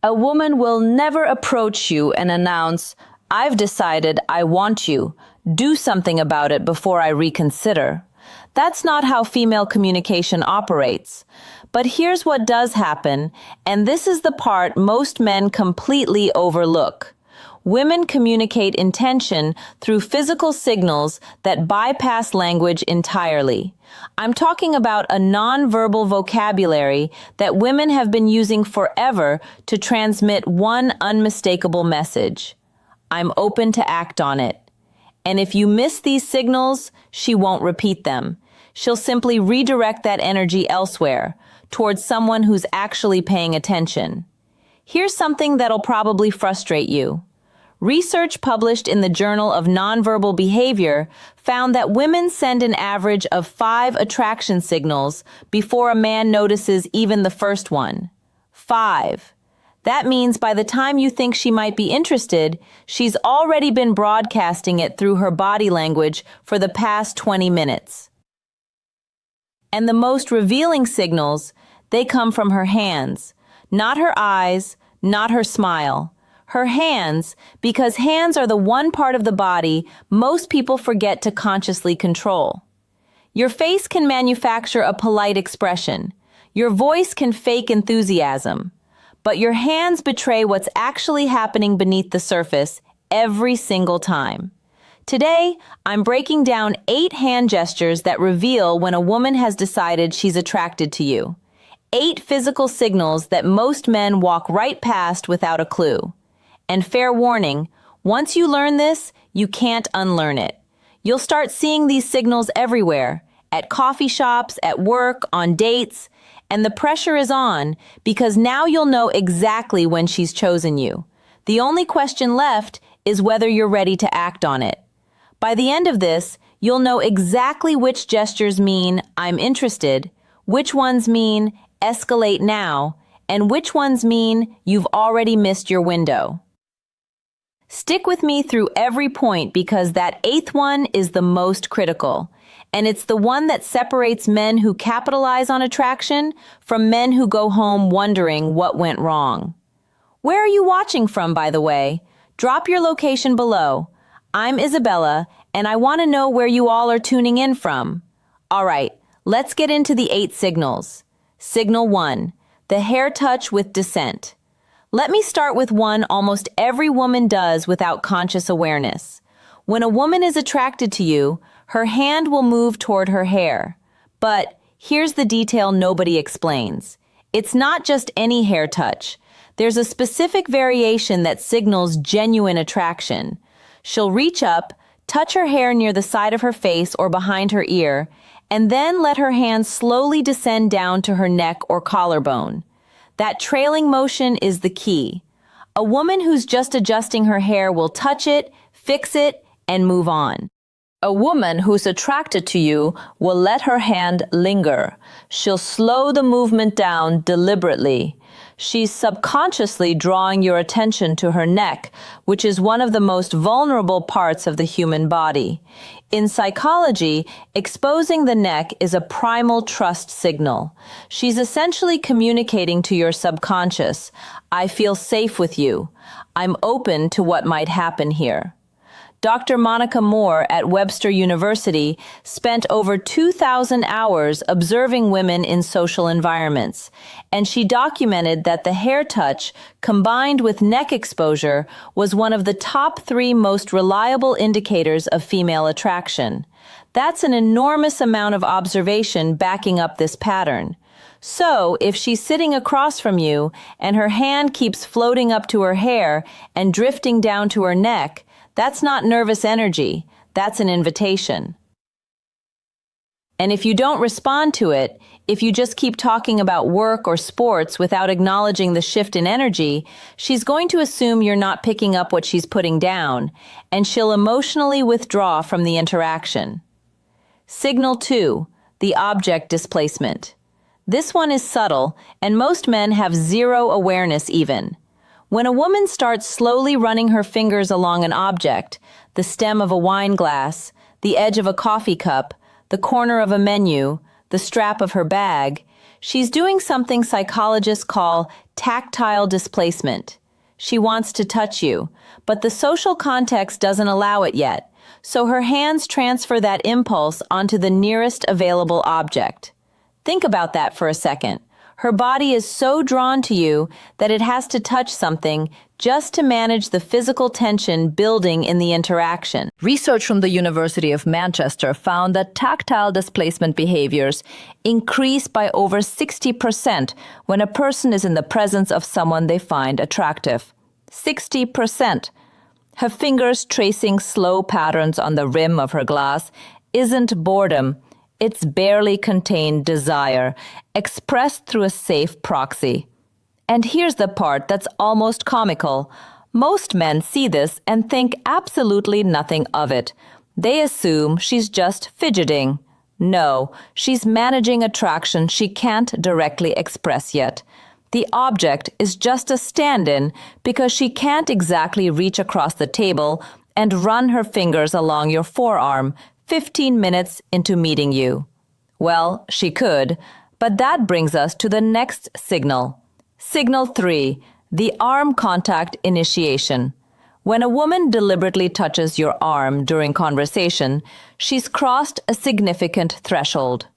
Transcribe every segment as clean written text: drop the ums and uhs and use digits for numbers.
A woman will never approach you and announce, "I've decided I want you. Do something about it before I reconsider." That's not how female communication operates. But here's what does happen, and this is the part most men completely overlook. Women communicate intention through physical signals that bypass language entirely. I'm talking about a nonverbal vocabulary that women have been using forever to transmit one unmistakable message: I'm open to act on it. And if you miss these signals, she won't repeat them. She'll simply redirect that energy elsewhere, towards someone who's actually paying attention. Here's something that'll probably frustrate you. Research published in the Journal of Nonverbal Behavior found that women send an average of 5 attraction signals before a man notices even the first one. 5. That means by the time you think she might be interested, she's already been broadcasting it through her body language for the past 20 minutes. And the most revealing signals, they come from her hands, not her eyes, not her smile. Her hands, because hands are the one part of the body most people forget to consciously control. Your face can manufacture a polite expression. Your voice can fake enthusiasm. But your hands betray what's actually happening beneath the surface every single time. Today, I'm breaking down 8 hand gestures that reveal when a woman has decided she's attracted to you. 8 physical signals that most men walk right past without a clue. And fair warning, once you learn this, you can't unlearn it. You'll start seeing these signals everywhere, at coffee shops, at work, on dates, and the pressure is on because now you'll know exactly when she's chosen you. The only question left is whether you're ready to act on it. By the end of this, you'll know exactly which gestures mean "I'm interested," which ones mean "escalate now," and which ones mean you've already missed your window. Stick with me through every point because that 8th one is the most critical. And it's the one that separates men who capitalize on attraction from men who go home wondering what went wrong. Where are you watching from, by the way? Drop your location below. I'm Isabella, and I want to know where you all are tuning in from. All right, let's get into the 8 signals. Signal 1, the hair touch with dissent. Let me start with one almost every woman does without conscious awareness. When a woman is attracted to you, her hand will move toward her hair. But here's the detail nobody explains. It's not just any hair touch. There's a specific variation that signals genuine attraction. She'll reach up, touch her hair near the side of her face or behind her ear, and then let her hand slowly descend down to her neck or collarbone. That trailing motion is the key. A woman who's just adjusting her hair will touch it, fix it, and move on. A woman who's attracted to you will let her hand linger. She'll slow the movement down deliberately. She's subconsciously drawing your attention to her neck, which is one of the most vulnerable parts of the human body. In psychology, exposing the neck is a primal trust signal. She's essentially communicating to your subconscious, "I feel safe with you. I'm open to what might happen here." Dr. Monica Moore at Webster University spent over 2,000 hours observing women in social environments, and she documented that the hair touch, combined with neck exposure, was one of the top 3 most reliable indicators of female attraction. That's an enormous amount of observation backing up this pattern. So, if she's sitting across from you and her hand keeps floating up to her hair and drifting down to her neck, that's not nervous energy, that's an invitation. And if you don't respond to it, if you just keep talking about work or sports without acknowledging the shift in energy, she's going to assume you're not picking up what she's putting down, and she'll emotionally withdraw from the interaction. Signal 2, the object displacement. This one is subtle, and most men have zero awareness even. When a woman starts slowly running her fingers along an object, the stem of a wine glass, the edge of a coffee cup, the corner of a menu, the strap of her bag, she's doing something psychologists call tactile displacement. She wants to touch you, but the social context doesn't allow it yet, so her hands transfer that impulse onto the nearest available object. Think about that for a second. Her body is so drawn to you that it has to touch something just to manage the physical tension building in the interaction. Research from the University of Manchester found that tactile displacement behaviors increase by over 60% when a person is in the presence of someone they find attractive. 60%. Her fingers tracing slow patterns on the rim of her glass isn't boredom. It's barely contained desire, expressed through a safe proxy. And here's the part that's almost comical. Most men see this and think absolutely nothing of it. They assume she's just fidgeting. No, she's managing attraction she can't directly express yet. The object is just a stand-in because she can't exactly reach across the table and run her fingers along your forearm 15 minutes into meeting you. Well, she could, but that brings us to the next signal. Signal 3, the arm contact initiation. When a woman deliberately touches your arm during conversation, she's crossed a significant threshold.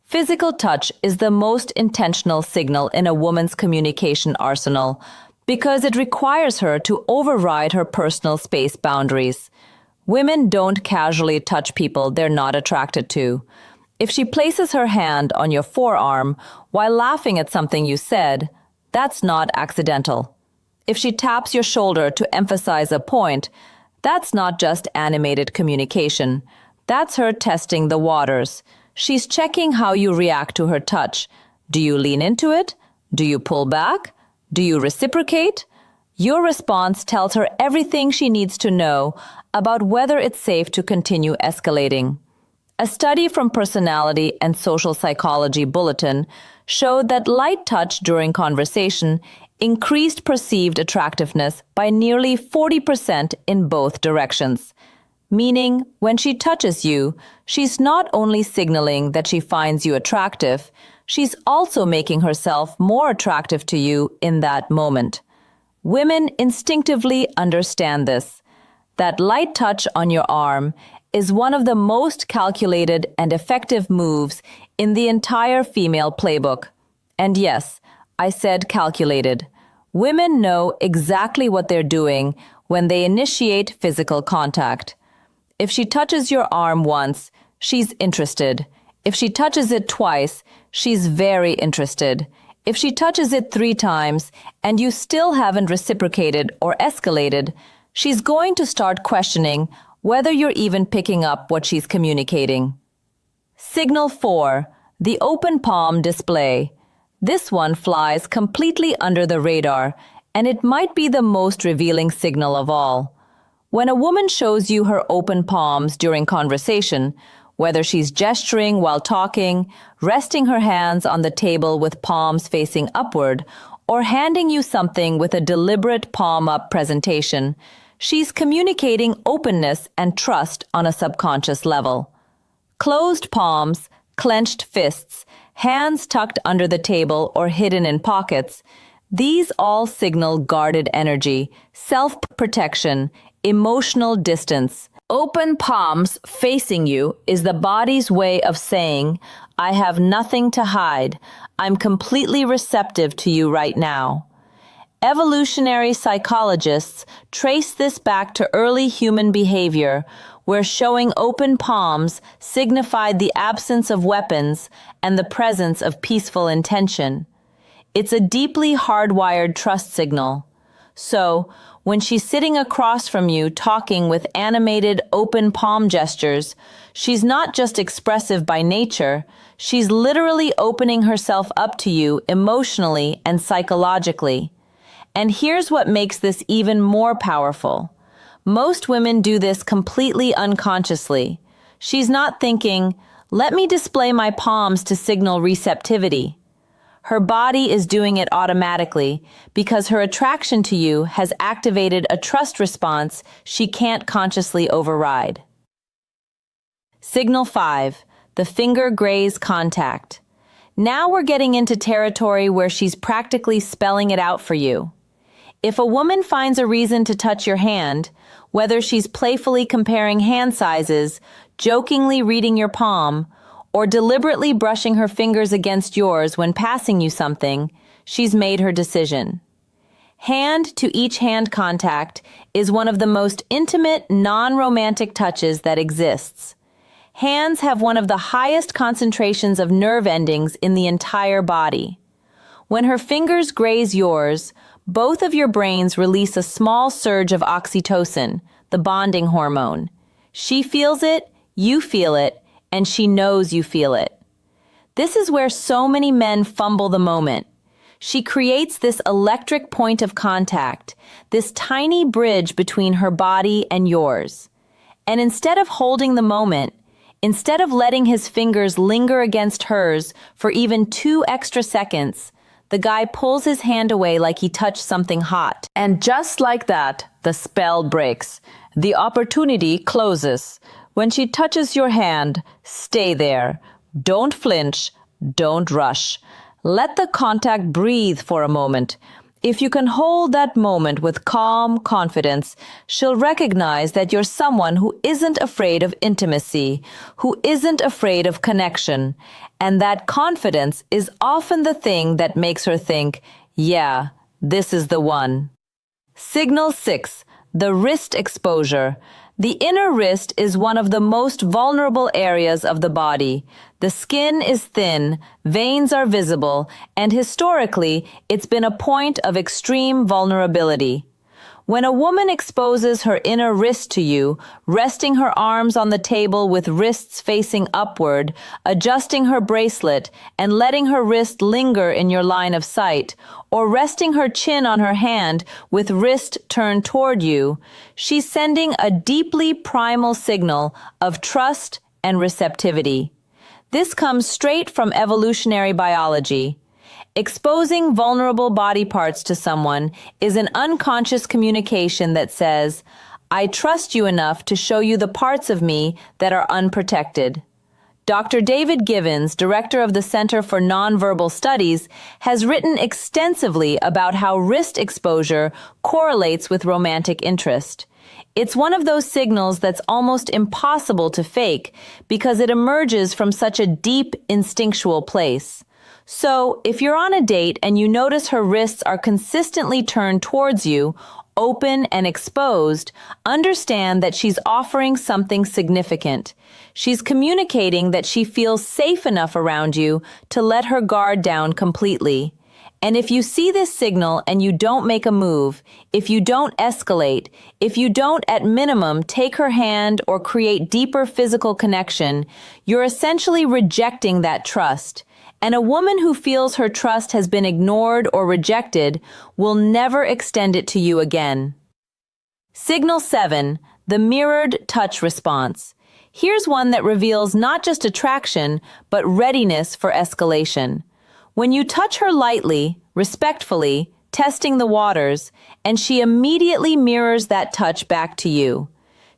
Physical touch is the most intentional signal in a woman's communication arsenal because it requires her to override her personal space boundaries. Women don't casually touch people they're not attracted to. If she places her hand on your forearm while laughing at something you said, that's not accidental. If she taps your shoulder to emphasize a point, that's not just animated communication. That's her testing the waters. She's checking how you react to her touch. Do you lean into it? Do you pull back? Do you reciprocate? Your response tells her everything she needs to know about whether it's safe to continue escalating. A study from Personality and Social Psychology Bulletin showed that light touch during conversation increased perceived attractiveness by nearly 40% in both directions. Meaning, when she touches you, she's not only signaling that she finds you attractive, she's also making herself more attractive to you in that moment. Women instinctively understand this. That light touch on your arm is one of the most calculated and effective moves in the entire female playbook. And yes, I said calculated. Women know exactly what they're doing when they initiate physical contact. If she touches your arm once, she's interested. If she touches it twice, she's very interested. If she touches it 3 times and you still haven't reciprocated or escalated, she's going to start questioning whether you're even picking up what she's communicating. Signal 4, the open palm display. This one flies completely under the radar, and it might be the most revealing signal of all. When a woman shows you her open palms during conversation, whether she's gesturing while talking, resting her hands on the table with palms facing upward, or handing you something with a deliberate palm-up presentation, she's communicating openness and trust on a subconscious level. Closed palms, clenched fists, hands tucked under the table or hidden in pockets, these all signal guarded energy, self-protection, emotional distance. Open palms facing you is the body's way of saying, I have nothing to hide. I'm completely receptive to you right now. Evolutionary psychologists trace this back to early human behavior, where showing open palms signified the absence of weapons and the presence of peaceful intention. It's a deeply hardwired trust signal. So, when she's sitting across from you talking with animated open palm gestures, she's not just expressive by nature, she's literally opening herself up to you emotionally and psychologically. And here's what makes this even more powerful. Most women do this completely unconsciously. She's not thinking, let me display my palms to signal receptivity. Her body is doing it automatically because her attraction to you has activated a trust response she can't consciously override. Signal 5, the finger graze contact. Now we're getting into territory where she's practically spelling it out for you. If a woman finds a reason to touch your hand, whether she's playfully comparing hand sizes, jokingly reading your palm, or deliberately brushing her fingers against yours when passing you something, she's made her decision. Hand-to-each-hand contact is one of the most intimate, non-romantic touches that exists. Hands have one of the highest concentrations of nerve endings in the entire body. When her fingers graze yours, both of your brains release a small surge of oxytocin, the bonding hormone. She feels it, you feel it, and she knows you feel it. This is where so many men fumble the moment. She creates this electric point of contact, this tiny bridge between her body and yours. And instead of holding the moment, instead of letting his fingers linger against hers for even 2 extra seconds, the guy pulls his hand away like he touched something hot. And just like that, the spell breaks. The opportunity closes. When she touches your hand, stay there. Don't flinch. Don't rush. Let the contact breathe for a moment. If you can hold that moment with calm confidence, she'll recognize that you're someone who isn't afraid of intimacy, who isn't afraid of connection. And that confidence is often the thing that makes her think, yeah, this is the one. Signal 6, the wrist exposure. The inner wrist is one of the most vulnerable areas of the body. The skin is thin, veins are visible, and historically, it's been a point of extreme vulnerability. When a woman exposes her inner wrist to you, resting her arms on the table with wrists facing upward, adjusting her bracelet, and letting her wrist linger in your line of sight, or resting her chin on her hand with wrist turned toward you, she's sending a deeply primal signal of trust and receptivity. This comes straight from evolutionary biology. Exposing vulnerable body parts to someone is an unconscious communication that says, I trust you enough to show you the parts of me that are unprotected. Dr. David Givens, director of the Center for Nonverbal Studies, has written extensively about how wrist exposure correlates with romantic interest. It's one of those signals that's almost impossible to fake because it emerges from such a deep, instinctual place. So, if you're on a date and you notice her wrists are consistently turned towards you, open and exposed, understand that she's offering something significant. She's communicating that she feels safe enough around you to let her guard down completely. And if you see this signal and you don't make a move, if you don't escalate, if you don't at minimum take her hand or create deeper physical connection, you're essentially rejecting that trust. And a woman who feels her trust has been ignored or rejected will never extend it to you again. Signal 7, the mirrored touch response. Here's one that reveals not just attraction, but readiness for escalation. When you touch her lightly, respectfully, testing the waters, and she immediately mirrors that touch back to you.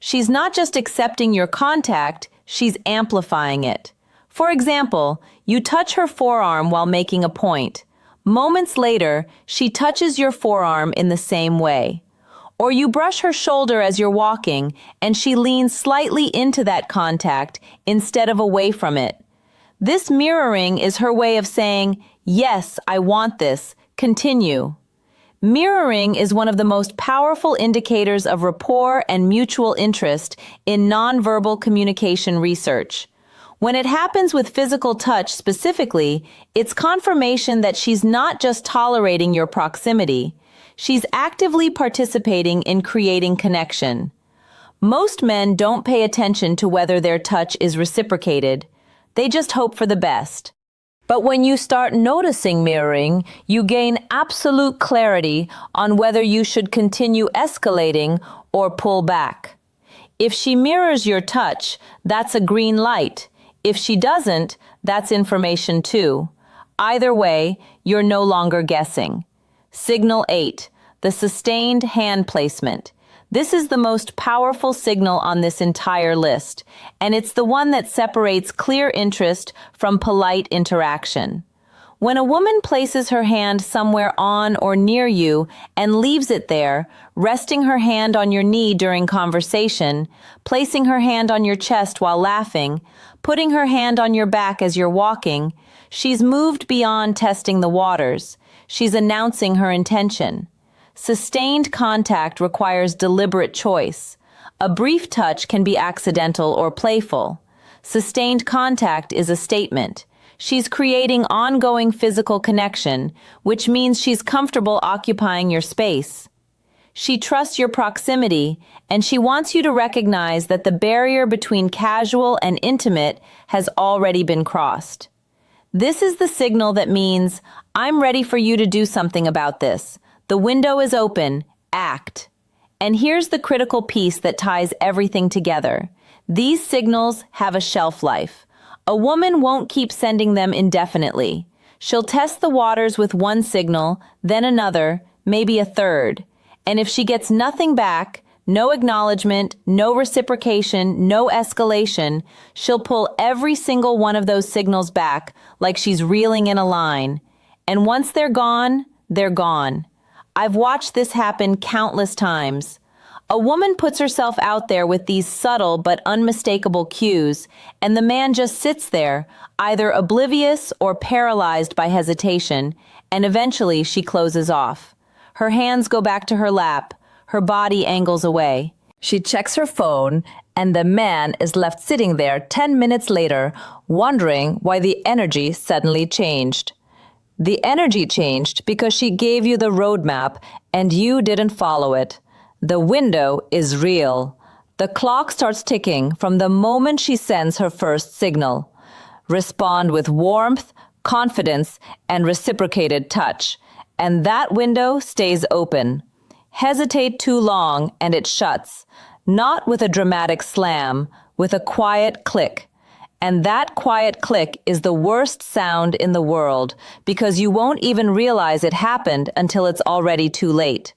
She's not just accepting your contact, she's amplifying it. For example, you touch her forearm while making a point. Moments later, she touches your forearm in the same way. Or you brush her shoulder as you're walking, and she leans slightly into that contact instead of away from it. This mirroring is her way of saying, yes, I want this, continue. Mirroring is one of the most powerful indicators of rapport and mutual interest in nonverbal communication research. When it happens with physical touch specifically, it's confirmation that she's not just tolerating your proximity, she's actively participating in creating connection. Most men don't pay attention to whether their touch is reciprocated. They just hope for the best. But when you start noticing mirroring, you gain absolute clarity on whether you should continue escalating or pull back. If she mirrors your touch, that's a green light. If she doesn't, that's information too. Either way, you're no longer guessing. Signal 8, the sustained hand placement. This is the most powerful signal on this entire list, and it's the one that separates clear interest from polite interaction. When a woman places her hand somewhere on or near you and leaves it there, resting her hand on your knee during conversation, placing her hand on your chest while laughing, putting her hand on your back as you're walking, she's moved beyond testing the waters. She's announcing her intention. Sustained contact requires deliberate choice. A brief touch can be accidental or playful. Sustained contact is a statement. She's creating ongoing physical connection, which means she's comfortable occupying your space. She trusts your proximity, and she wants you to recognize that the barrier between casual and intimate has already been crossed. This is the signal that means, I'm ready for you to do something about this. The window is open. Act. And here's the critical piece that ties everything together. These signals have a shelf life. A woman won't keep sending them indefinitely. She'll test the waters with one signal, then another, maybe a third. And if she gets nothing back, no acknowledgement, no reciprocation, no escalation, she'll pull every single one of those signals back like she's reeling in a line. And once they're gone, they're gone. I've watched this happen countless times. A woman puts herself out there with these subtle but unmistakable cues, and the man just sits there, either oblivious or paralyzed by hesitation, and eventually she closes off. Her hands go back to her lap, her body angles away. She checks her phone, and the man is left sitting there 10 minutes later, wondering why the energy suddenly changed. The energy changed because she gave you the roadmap, and you didn't follow it. The window is real. The clock starts ticking from the moment she sends her first signal. Respond with warmth, confidence, and reciprocated touch. And that window stays open. Hesitate too long and it shuts. Not with a dramatic slam, with a quiet click. And that quiet click is the worst sound in the world because you won't even realize it happened until it's already too late.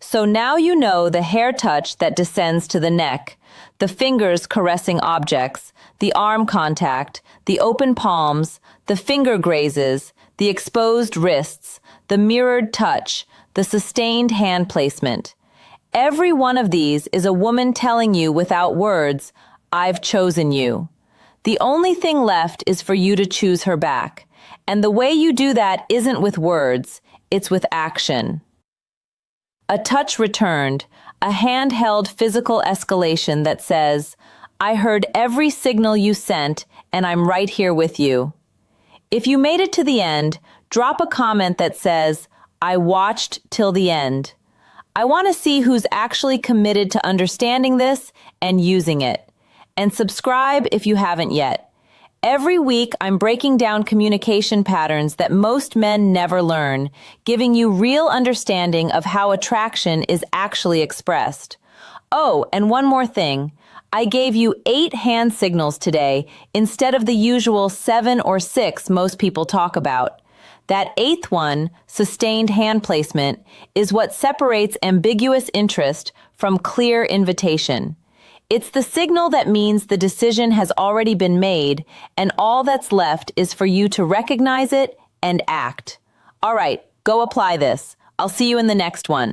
So now you know the hair touch that descends to the neck, the fingers caressing objects, the arm contact, the open palms, the finger grazes, the exposed wrists, the mirrored touch, the sustained hand placement. Every one of these is a woman telling you without words, I've chosen you. The only thing left is for you to choose her back. And the way you do that isn't with words, it's with action. A touch returned, a handheld physical escalation that says, I heard every signal you sent, and I'm right here with you. If you made it to the end, drop a comment that says, I watched till the end. I want to see who's actually committed to understanding this and using it. And subscribe if you haven't yet. Every week, I'm breaking down communication patterns that most men never learn, giving you real understanding of how attraction is actually expressed. Oh, and one more thing. I gave you 8 hand signals today instead of the usual 7 or 6 most people talk about. That 8th one, sustained hand placement, is what separates ambiguous interest from clear invitation. It's the signal that means the decision has already been made, and all that's left is for you to recognize it and act. All right, go apply this. I'll see you in the next one.